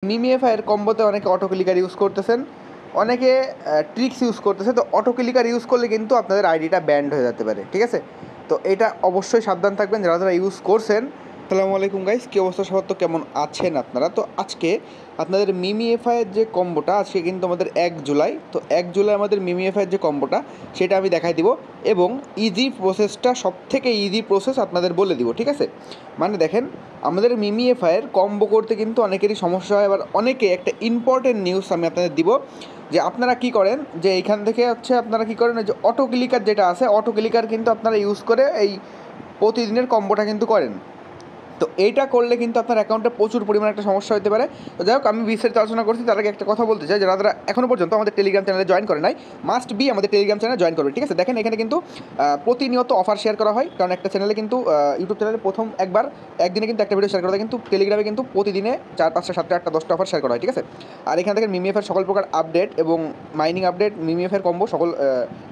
মিমিএফআইয়ের কম্বোতে অনেকে auto clicker use করতেছেন, অনেকে ট্রিক্স ইউজ করতেছে। তো অটো ক্লিকার ইউজ করলে কিন্তু আপনাদের আইডিটা ব্যান্ড হয়ে যেতে পারে, ঠিক আছে? তো এটা অবশ্যই সাবধান থাকবেন যারা যারা ইউজ করছেন। আসসালামু আলাইকুম গাইস, কী অবস্থা সবার? তো কেমন আছেন আপনারা? তো আজকে আপনাদের মিমিএফআইয়ের যে কম্বোটা, আজকে কিন্তু আমাদের 1 জুলাই, তো 1 জুলাই আমাদের মিমিএফআইয়ের যে কম্বোটা সেটা আমি দেখাই দিব এবং ইজি প্রসেসটা, সবথেকে ইজি প্রসেস আপনাদের বলে দিব, ঠিক আছে? মানে দেখেন, আমাদের মিমিএফআইয়ের কম্বো করতে কিন্তু অনেকেরই সমস্যা হয়। আবার অনেকে একটা ইম্পর্টেন্ট নিউজ আমি আপনাদের দিব যে আপনারা কি করেন, যে এইখান থেকে হচ্ছে আপনারা কি করেন, যে অটো ক্লিকার যেটা আছে, অটো ক্লিকার কিন্তু আপনারা ইউজ করে এই প্রতিদিনের কম্বোটা কিন্তু করেন। তো এইটা করলে কিন্তু আপনার অ্যাকাউন্টে প্রচুর পরিমাণে একটা সমস্যা হতে পারে। তো যাই হোক, আমি বিস্তারিত আলোচনা করছি তার আগে একটা কথা বলতে চাই, যারা যারা এখনও পর্যন্ত আমাদের টেলিগ্রাম চ্যানেলে জয়েন করে নাই, মাস্ট বি আমাদের টেলিগ্রাম চ্যানেলে জয়েন করবে, ঠিক আছে? দেখেন, এখানে কিন্তু প্রতিনিয়ত অফার শেয়ার করা হয়, কারণ একটা চ্যানেলে কিন্তু ইউটিউব চ্যানেলে প্রথম একদিনে কিন্তু একটা ভিডিও শেয়ার করা হয়, কিন্তু টেলিগ্রামে কিন্তু প্রতিদিনে 4, 5, 7, 8, 10টা অফার শেয়ার করা হয়, ঠিক আছে? আর এখান থেকে মিমিএফের সকল প্রকার আপডেট এবং মাইনিং আপডেট, মিমিএফের কম্বো সকল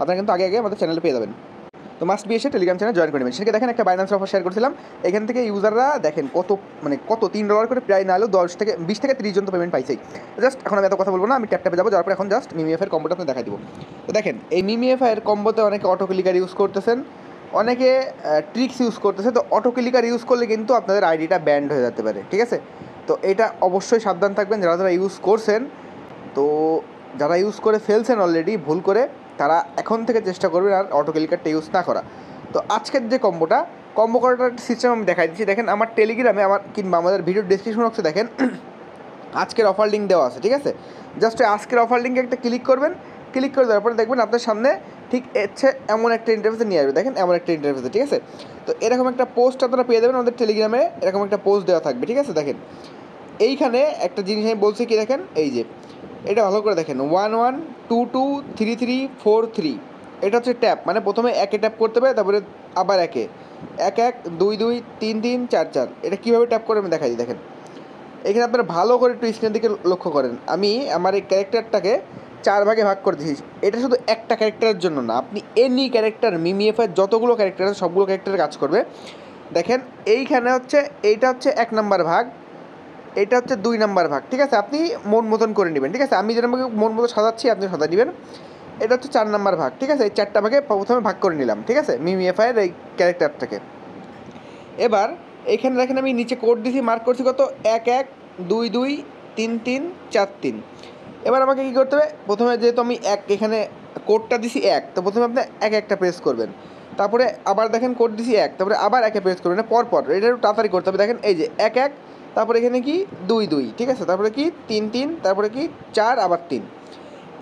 আপনারা কিন্তু আগে আগে আমাদের চ্যানেলে পেয়ে যাবেন। তো মাস্ট বি এসে টেলিগ্রাম চ্যানেল জয়েন করে নেবেন। সেটাকে দেখেন, একটা বাইন্যান্স অফার শেয়ার করেছিলাম, এখান থেকে ইউজাররা দেখেন কত $3 করে প্রায় না হলেও 20 থেকে 30 জন তো পেমেন্ট পাইছেই। জাস্ট এখন আমি এত কথা বলবো না, আমি ট্যাপে যাবো, যাওয়ার পর এখন জাস্ট মিমিএফের কম্বোটা আপনি দেখাই দিব। তো দেখেন, এই মিমিএফের কম্বোতে অনেকে অটো ক্লিকার ইউজ করতেছেন, অনেকে ট্রিক্স ইউজ করতেছে। তো অটো ক্লিকার ইউজ করলে কিন্তু আপনাদের আইডিটা ব্যান্ড হয়ে যেতে পারে, ঠিক আছে? তো এটা অবশ্যই সাবধান থাকবেন যারা যারা ইউজ করছেন। তো যারা ইউজ করে ফেলছেন অলরেডি ভুল করে, তারা এখন থেকে চেষ্টা করবেন আর অটো ক্লিকারটা ইউজ না করা। তো আজকের যে কম্বো করার একটা সিস্টেম আমি দেখাই দিচ্ছি। দেখেন, আমার টেলিগ্রামে কিংবা আমাদের ভিডিও ডিসক্রিপশন বক্সে দেখেন আজকের অফার লিঙ্ক দেওয়া আছে, ঠিক আছে? জাস্ট আজকের অফার লিঙ্কে একটা ক্লিক করবেন, ক্লিক করে দেওয়ার পরে দেখবেন আপনার সামনে ঠিক এমন একটা ইন্টারফেসে নিয়ে আসবে। দেখেন, এমন একটা ইন্টারফেসে, ঠিক আছে? তো এরকম একটা পোস্ট আপনারা পেয়ে যাবেন আমাদের টেলিগ্রামে, এরকম একটা পোস্ট দেওয়া থাকবে, ঠিক আছে? দেখেন, এইখানে একটা জিনিস আমি বলছি কি, দেখেন এই যে এটা ভালো করে দেখেন, 1122233343, এটা হচ্ছে ট্যাপ, মানে প্রথমে একে ট্যাপ করতে হবে, তারপরে আবার একে, 11223344। এটা কীভাবে ট্যাপ করে আমি দেখাই দিই। দেখেন, এখানে আপনারা ভালো করে একটু স্ক্রিনের দিকে লক্ষ্য করেন। আমি আমার এই ক্যারেক্টারটাকে 4 ভাগে ভাগ করে দিয়েছি। এটা শুধু একটা ক্যারেক্টারের জন্য না, আপনি এনি ক্যারেক্টার, মিমিএফআই যতগুলো ক্যারেক্টার আছে সবগুলো ক্যারেক্টারে কাজ করবে। দেখেন, এইখানে এইটা হচ্ছে 1 নম্বর ভাগ, এটা হচ্ছে 2 নম্বর ভাগ, ঠিক আছে? আপনি মন মতন করে নেবেন, ঠিক আছে? আমি যেরকম মন মতো সাজাচ্ছি আপনি সাজা নেবেন। এটা হচ্ছে 4 নম্বর ভাগ, ঠিক আছে? এই 4টা ভাগে প্রথমে ভাগ করে নিলাম, ঠিক আছে, মিমিএফআইয়ের এই ক্যারেক্টারটাকে। এবার এখানে দেখেন, আমি নিচে কোড দিয়েছি, মার্ক করছি কত, 11223343। এবার আমাকে কী করতে হবে, প্রথমে যেহেতু আমি এখানে কোডটা দিছি 1, তো প্রথমে আপনি একটা প্রেস করবেন, তারপরে আবার দেখেন কোড দিছি 1, তারপরে আবার একে প্রেস করবেন, পরপর। এটা একটু তাড়াতাড়ি করতে হবে। দেখেন, এই যে 1, তারপরে এখানে কি 2, ঠিক আছে? তারপরে কি 3, তারপরে কি 4, আবার 3,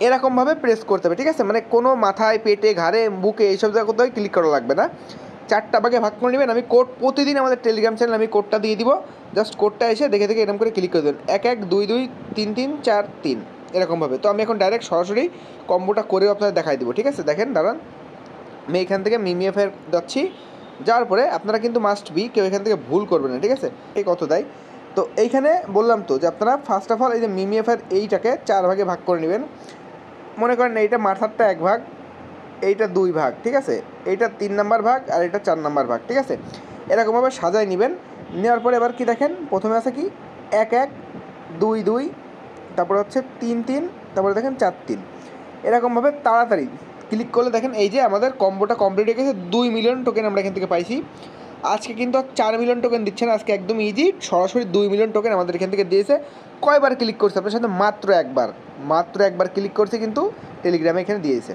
এরকমভাবে প্রেস করতে হবে, ঠিক আছে? মানে কোনো মাথায়, পেটে, ঘাড়ে, বুকে এইসব জায়গা কোথাও ক্লিক করা লাগবে না। 4টা ভাগে ভাগ করে নেবেন। আমি কোড প্রতিদিন আমাদের টেলিগ্রাম চ্যানেল আমি কোডটা দিয়ে দিব, জাস্ট কোডটা এসে দেখে দেখে এরকম করে ক্লিক করে দেবেন, 11223343, এরকমভাবে। তো আমি এখন ডাইরেক্ট সরাসরি কম্বোটা করেও আপনাদের দেখাই দিব, ঠিক আছে? দেখেন, দাঁড়ান, আমি এখান থেকে মিমিএফের যাচ্ছি, যাওয়ার পরে আপনারা কিন্তু মাস্ট বি কেউ এখান থেকে ভুল করবেন না, ঠিক আছে? এই কত দেয়, তো এইখানে বললাম তো যে আপনারা ফার্স্ট অফ অল এই যে মিমিএফের এইটাকে 4 ভাগে ভাগ করে নেবেন। মনে করেন এইটা মাথারটা 1 ভাগ, এইটা 2 ভাগ, ঠিক আছে? এইটা 3 নম্বর ভাগ, আর এটা 4 নম্বর ভাগ, ঠিক আছে? এরকমভাবে সাজায় নেবেন। নেওয়ার পরে এবার কি দেখেন, প্রথমে আছে কি 1122, তারপরে হচ্ছে 33, তারপরে দেখেন 43, এরকমভাবে তাড়াতাড়ি ক্লিক করলে দেখেন এই যে আমাদের কম্বোটা কমপ্লিট হয়ে গেছে। 2 মিলিয়ন টোকেন আমরা এখান থেকে পাইছি। আজকে কিন্তু 4 মিলিয়ন টোকেন দিচ্ছে না, আজকে একদম ইজি, সরাসরি 2 মিলিয়ন টোকেন আমাদের এখান থেকে দিয়েছে। কয়বার ক্লিক করছে আপনার সাথে? মাত্র একবার ক্লিক করছে, কিন্তু টেলিগ্রামে এখানে দিয়েছে।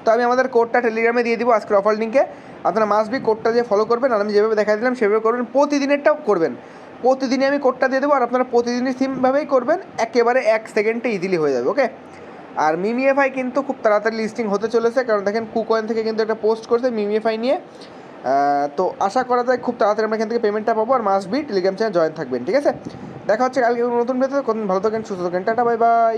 তো আমি আমাদের কোডটা টেলিগ্রামে দিয়ে দিব আজকের অফার লিঙ্কে, আপনারা মাস্ট বি কোডটা যে ফলো করবেন, আর আমি যেভাবে দেখা দিলাম সেভাবে করবেন, প্রতিদিনেরটাও করবেন। প্রতিদিনই আমি কোডটা দিয়ে দেবো, আর আপনারা প্রতিদিনই সেমভাবেই করবেন, একেবারে 1 সেকেন্ডে ইজিলি হয়ে যাবে, ওকে? আর মিমিএফআই কিন্তু খুব তাড়াতাড়ি লিস্টিং হতে চলেছে, কারণ দেখেন কুকয়েন থেকে কিন্তু একটা পোস্ট করছে মিমিএফআই নিয়ে। তো আশা করা যায় খুব তাড়াতাড়ি আমরা এখান থেকে পেমেন্টটা পাবো। আর must be Telegram channel join থাকবেন, ঠিক আছে? দেখা হচ্ছে কালকে নতুন ভিডিওতে। ভালো থাকেন, সুস্থ থাকেন, টাটা, বাই বাই।